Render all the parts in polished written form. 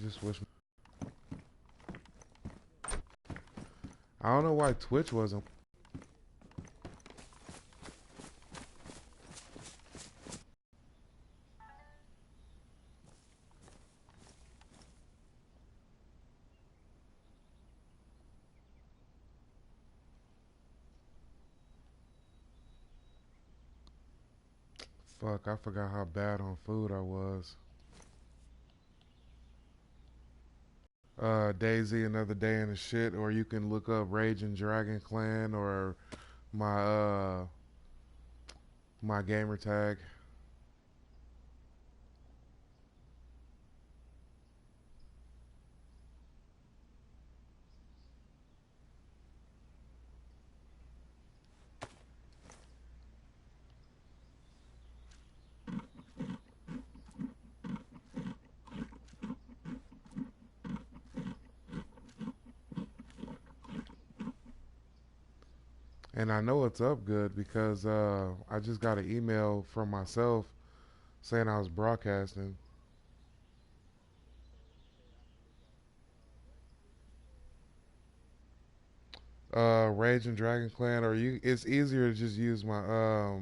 Just wish. I don't know why Twitch wasn't. Fuck, I forgot how bad on food I was. DayZ, another day in the shit, or you can look up Rage and Dragon Clan or my my gamer tag. And I know it's up good because I just got an email from myself saying I was broadcasting. Rage and Dragon Clan, or you. It's easier to just use my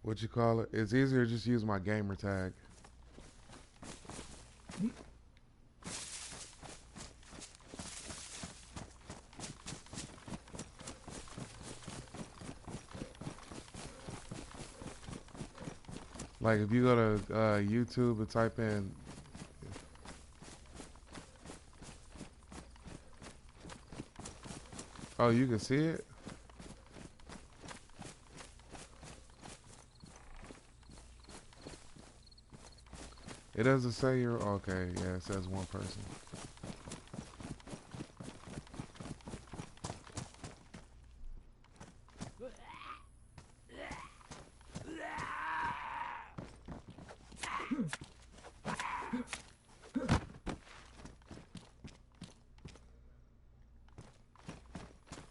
what you call it. It's easier to just use my gamer tag. Like if you go to YouTube and type in, oh, you can see it. It doesn't say you're okay. Yeah, it says one person.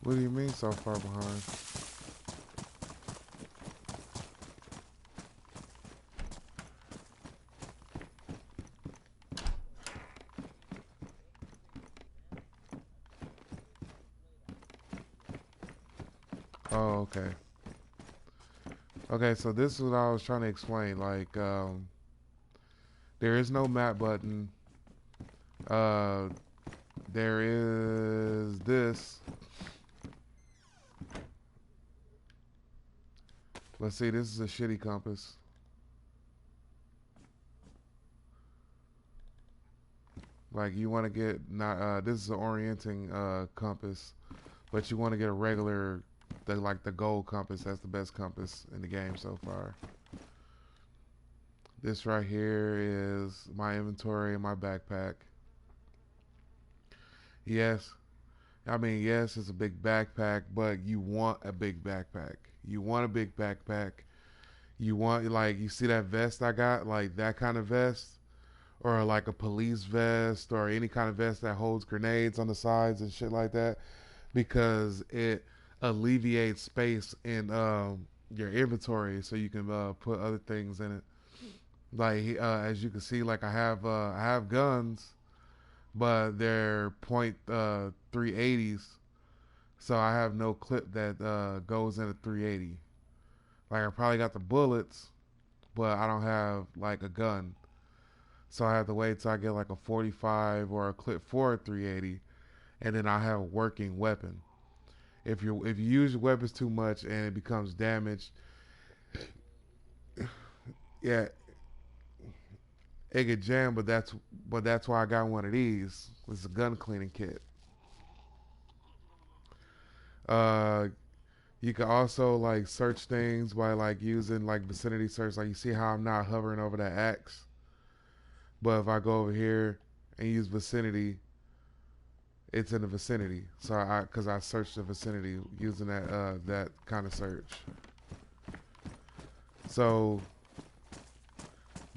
What do you mean so far behind? Oh, okay. Okay, so this is what I was trying to explain. Like, there is no map button. Uh, there is this. Let's see, this is a shitty compass. Like you want to get not this is an orienting compass, but you want to get a regular the gold compass. That's the best compass in the game so far. This right here is my inventory and my backpack. Yes, I mean yes, it's a big backpack, but you want a big backpack. You want a big backpack. You want like you see that vest I got, like that kind of vest, or like a police vest, or any kind of vest that holds grenades on the sides and shit like that, because it alleviates space in your inventory, so you can put other things in it. Like as you can see, like I have guns, but they're point 380s, so I have no clip that goes into 380. Like I probably got the bullets, but I don't have like a gun. So I have to wait till I get like a 45 or a clip for a 380, and then I have a working weapon. If you use your weapons too much and it becomes damaged, yeah, it get jammed. But that's why I got one of these. It's a gun cleaning kit. Uh, you can also like search things by like using like vicinity search. Like you see how I'm not hovering over that axe, but if I go over here and use vicinity, it's in the vicinity. So because I searched the vicinity using that kind of search. So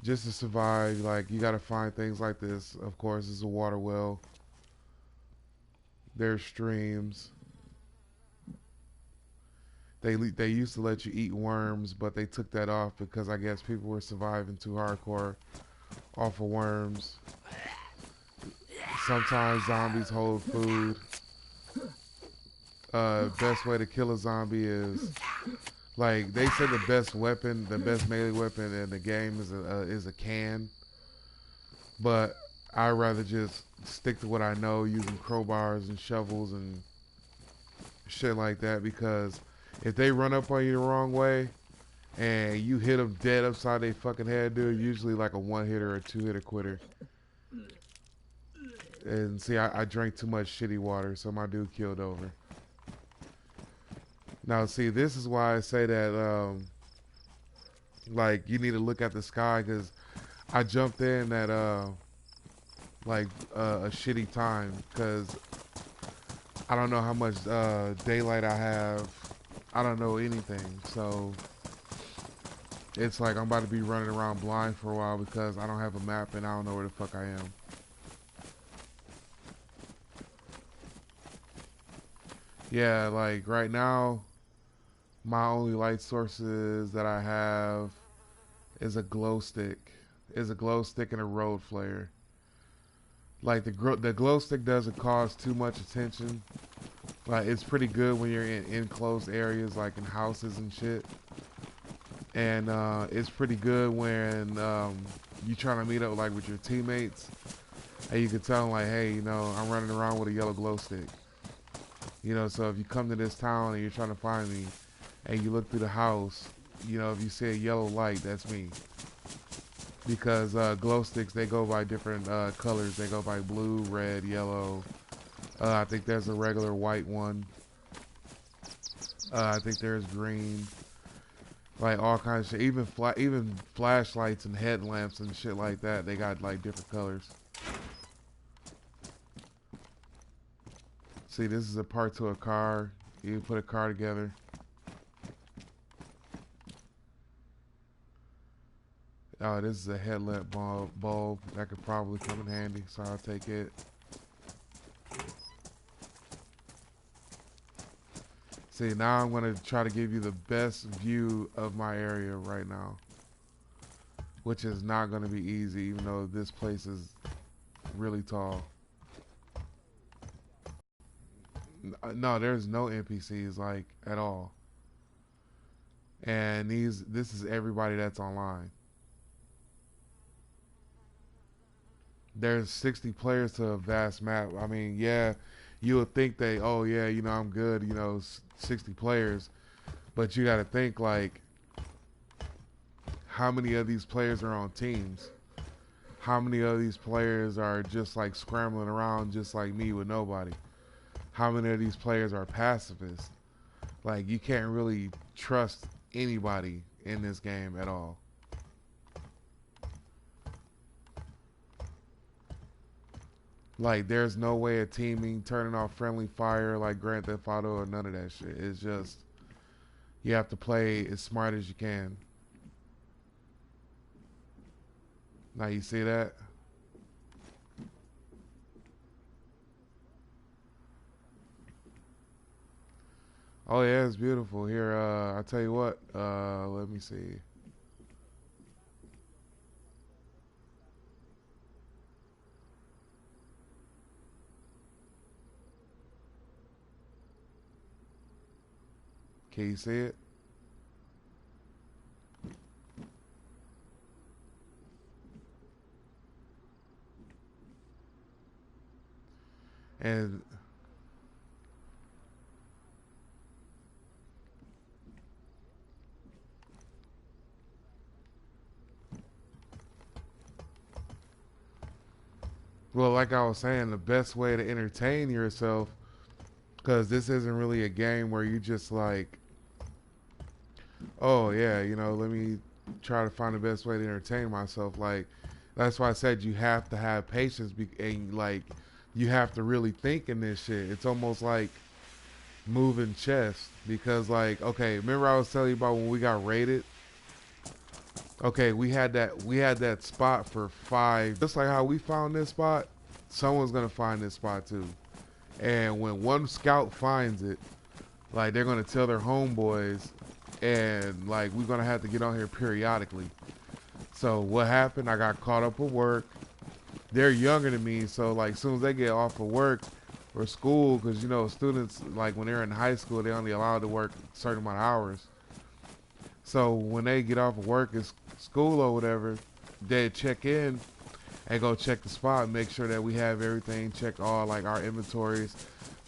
just to survive, like you got to find things like this. Of course, it's a water well. There's streams. They used to let you eat worms, but they took that off because I guess people were surviving too hardcore off of worms. Sometimes zombies hold food. Best way to kill a zombie is like they say the best weapon, the best melee weapon in the game is a can, but I'd rather just stick to what I know, using crowbars and shovels and shit like that. Because if they run up on you the wrong way and you hit them dead upside their fucking head, dude, usually like a one hitter or two hitter quitter. And see, I drank too much shitty water, so my dude killed over. Now, see, this is why I say that, like, you need to look at the sky, because I jumped in at, a shitty time, because I don't know how much daylight I have. I don't know anything, so it's like I'm about to be running around blind for a while because I don't have a map and I don't know where the fuck I am. Yeah, like right now, my only light sources that I have is a glow stick. Is a glow stick and a road flare. Like the glow stick doesn't cause too much attention. Like it's pretty good when you're in enclosed areas, like in houses and shit. And it's pretty good when you trying to meet up like with your teammates, and you can tell them like, hey, you know, I'm running around with a yellow glow stick. You know, so if you come to this town and you're trying to find me, and you look through the house, you know, if you see a yellow light, that's me. Because glow sticks, they go by different colors. They go by blue, red, yellow. I think there's a regular white one. I think there's green. Like all kinds of shit. Even flashlights and headlamps and shit like that, they got like different colors. See, this is a part to a car. You can put a car together. Oh, this is a headlamp bulb. That could probably come in handy, so I'll take it. See, now I'm going to try to give you the best view of my area right now, which is not going to be easy, even though this place is really tall. No, there's no NPCs, like, at all. And this is everybody that's online. There's 60 players to a vast map. I mean, yeah, you would think they, oh yeah, you know, I'm good, you know, 60 players. But you got to think like, how many of these players are on teams? How many of these players are just like scrambling around just like me with nobody? How many of these players are pacifists? Like, you can't really trust anybody in this game at all. Like, there's no way of teaming, turning off friendly fire like Grand Theft Auto or none of that shit. It's just, you have to play as smart as you can. Now you see that? Oh yeah, it's beautiful. Here, I'll tell you what, let me see. Can you see it? And well, like I was saying, the best way to entertain yourself, because this isn't really a game where you just like, oh yeah, you know, let me try to find the best way to entertain myself. Like, that's why I said you have to have patience and like you have to really think in this shit. It's almost like moving chess, because like, okay, remember I was telling you about when we got raided? Okay, we had that spot for 5. Just like how we found this spot, someone's gonna find this spot too. And when one scout finds it, Like they're gonna tell their homeboys, and like we're gonna have to get on here periodically. So what happened? I got caught up with work. They're younger than me, so like as soon as they get off of work or school, because you know students like when they're in high school, they only allowed to work a certain amount of hours. So when they get off of work at school or whatever, they check in and go check the spot, make sure that we have everything, check all like our inventories,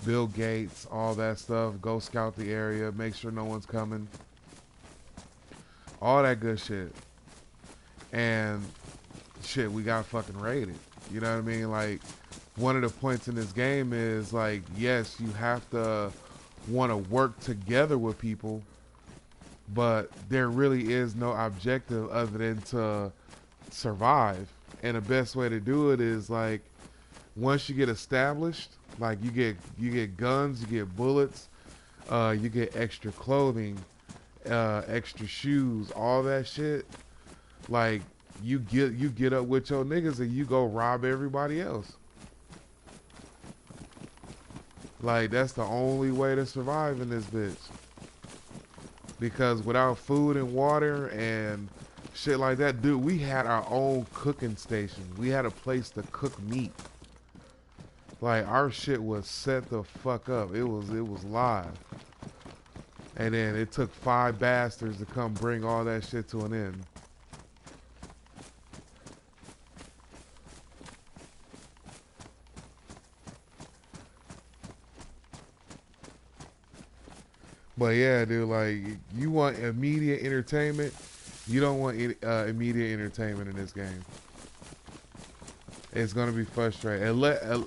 build gates, all that stuff, go scout the area, make sure no one's coming, all that good shit. And shit, we got fucking raided. You know what I mean? Like, one of the points in this game is like, yes, you have to want to work together with people, but there really is no objective other than to survive. And the best way to do it is like once you get established, like you get guns, you get bullets, you get extra clothing, extra shoes, all that shit. Like you get up with your niggas and you go rob everybody else. Like that's the only way to survive in this bitch. Because without food and water and shit like that, dude, we had our own cooking station. We had a place to cook meat. Like our shit was set the fuck up. It was live. And then it took 5 bastards to come bring all that shit to an end. But yeah, dude, like you want immediate entertainment, you don't want immediate entertainment in this game. It's gonna be frustrating.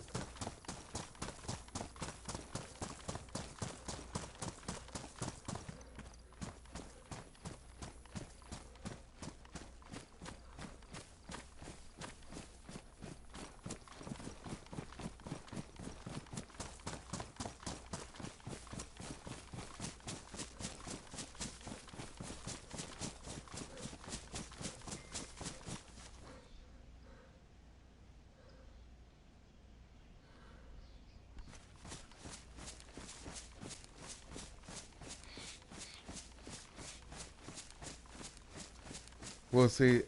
Well, see,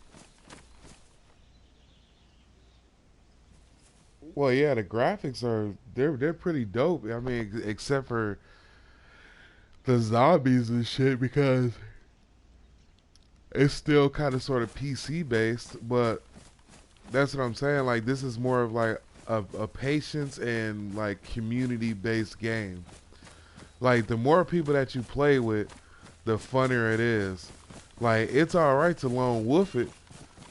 well, yeah, the graphics are they're pretty dope. I mean, except for the zombies and shit, because it's still kind of sort of PC based. But that's what I'm saying. Like, this is more of like a patience and like community based game. Like, the more people that you play with, the funnier it is. Like, it's all right to lone wolf it,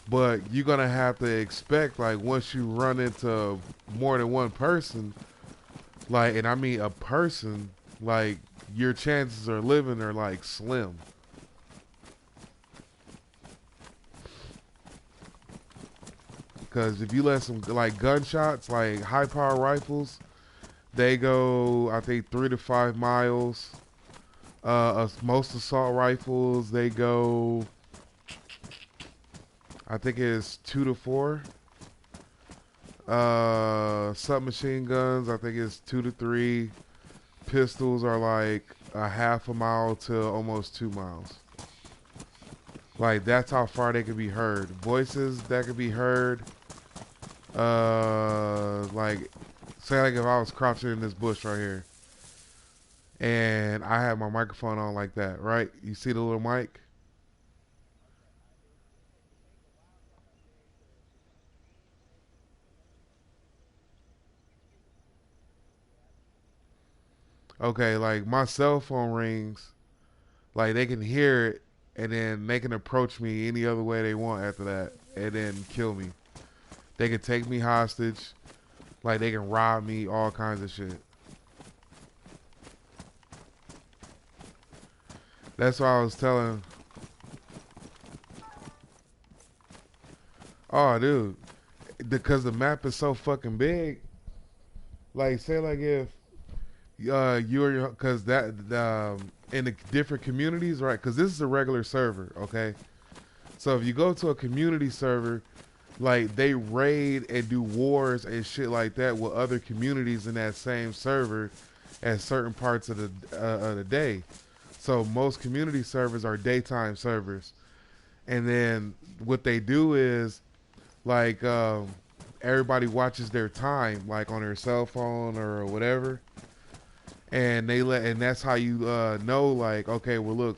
but you're gonna have to expect like once you run into more than one person, like, and I mean a person, like your chances of living are like slim. Because if you let some like gunshots, like high power rifles, they go I think 3 to 5 miles. Most assault rifles they go I think it's 2 to 4. Submachine guns, I think it's 2 to 3. Pistols are like a half a mile to almost 2 miles. Like that's how far they can be heard. Voices that can be heard. Like say like if I was crouching in this bush right here, and I have my microphone on like that, right? You see the little mic? Okay, like my cell phone rings, like they can hear it, and then they can approach me any other way they want after that, and then kill me. They can take me hostage, like they can rob me, all kinds of shit. That's why I was telling. Oh, dude, because the map is so fucking big. Like, say, like if you're because that in the different communities, right? Because this is a regular server, okay. So if you go to a community server, like they raid and do wars and shit like that with other communities in that same server, at certain parts of the day. So most community servers are daytime servers, and then what they do is like everybody watches their time, like on their cell phone or whatever, and that's how you know, like, okay, well, look,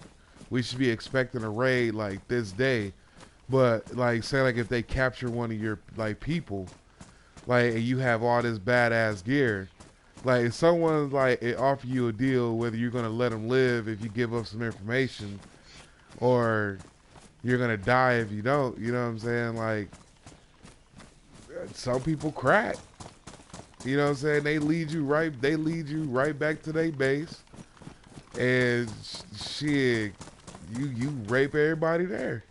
we should be expecting a raid like this day. But like, say like if they capture one of your like people, like, and you have all this badass gear, like if someone like it offer you a deal whether you're gonna let them live if you give up some information, or you're gonna die if you don't. You know what I'm saying? Like, some people crack. You know what I'm saying? They lead you right. They lead you right back to their base, and shit, you rape everybody there.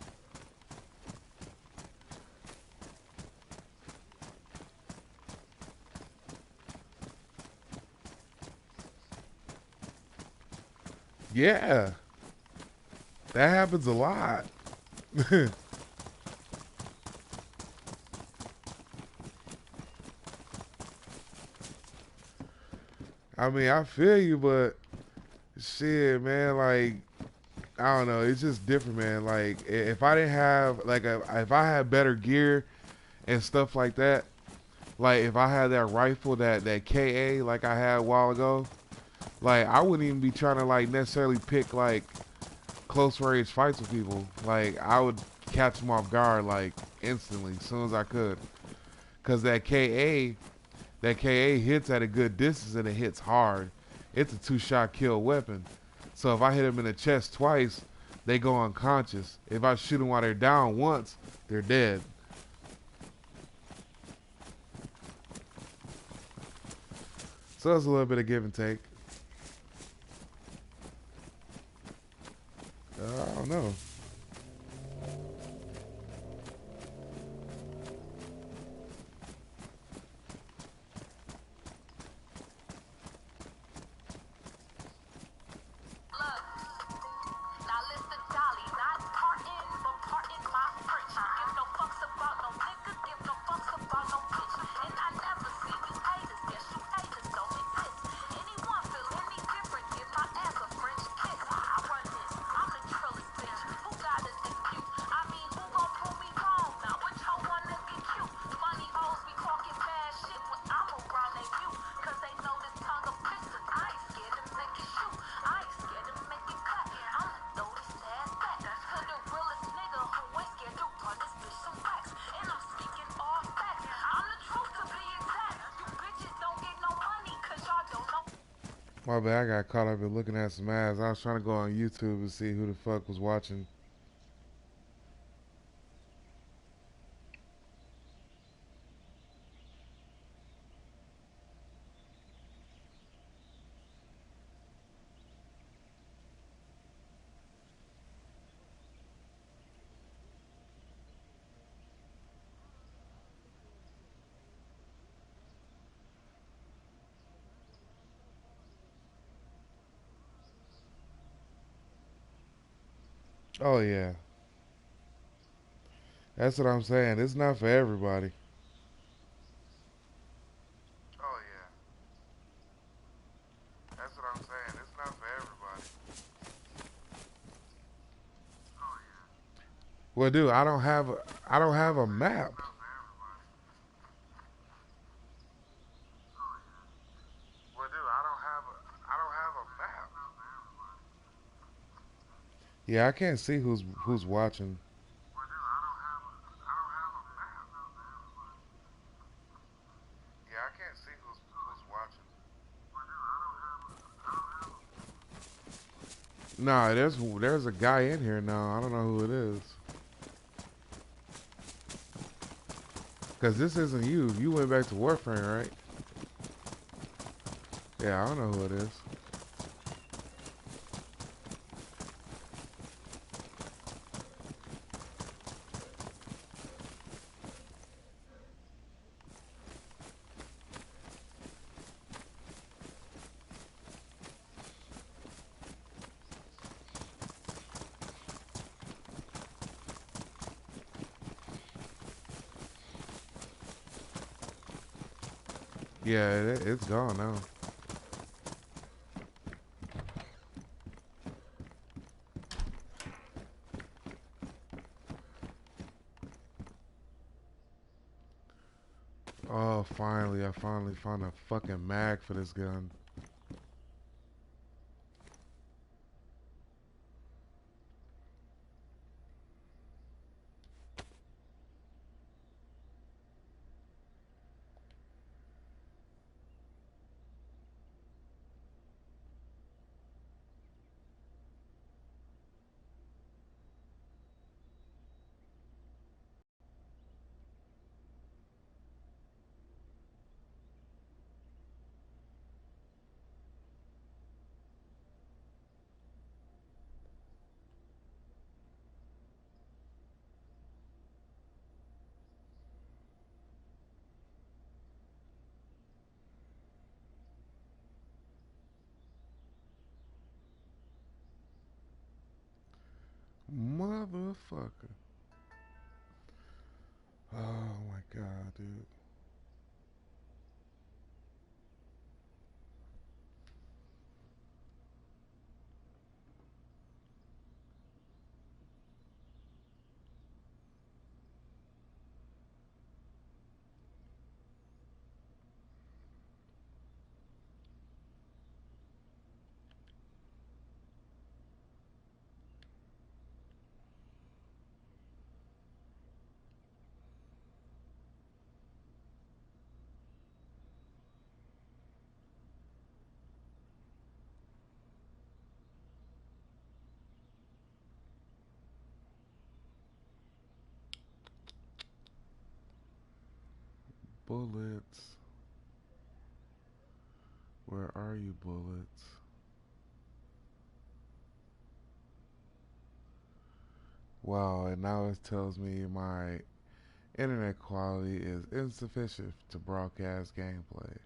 Yeah, that happens a lot. I mean, I feel you, but shit, man, like, I don't know. It's just different, man. Like, if I didn't have, like, if I had better gear and stuff like that, like, if I had that rifle, that KA, like I had a while ago, like, I wouldn't even be trying to, like, necessarily pick, like, close range fights with people. Like, I would catch them off guard, like, instantly, as soon as I could. Because that KA hits at a good distance and it hits hard. It's a two-shot kill weapon. So if I hit them in the chest twice, they go unconscious. If I shoot them while they're down once, they're dead. So it's a little bit of give and take. I don't know. My bad, I got caught up in looking at some ads. I was trying to go on YouTube and see who the fuck was watching. Oh yeah, that's what I'm saying. It's not for everybody. Oh yeah, that's what I'm saying. It's not for everybody. Well, dude, I don't have a map. Well, dude, I don't have a map. Yeah, I can't see who's watching. Well, dude, I don't have a map. Yeah, I can't see who's watching. Well, dude, I don't have a. Nah, there's a guy in here now. I don't know who it is. Cause this isn't you. You went back to Warframe, right? Yeah, I don't know who it is. Yeah, it's gone now. Oh, finally, I finally found a fucking mag for this gun. Motherfucker. Oh my god, dude. Bullets. Where are you, bullets? Wow, and now it tells me my internet quality is insufficient to broadcast gameplay.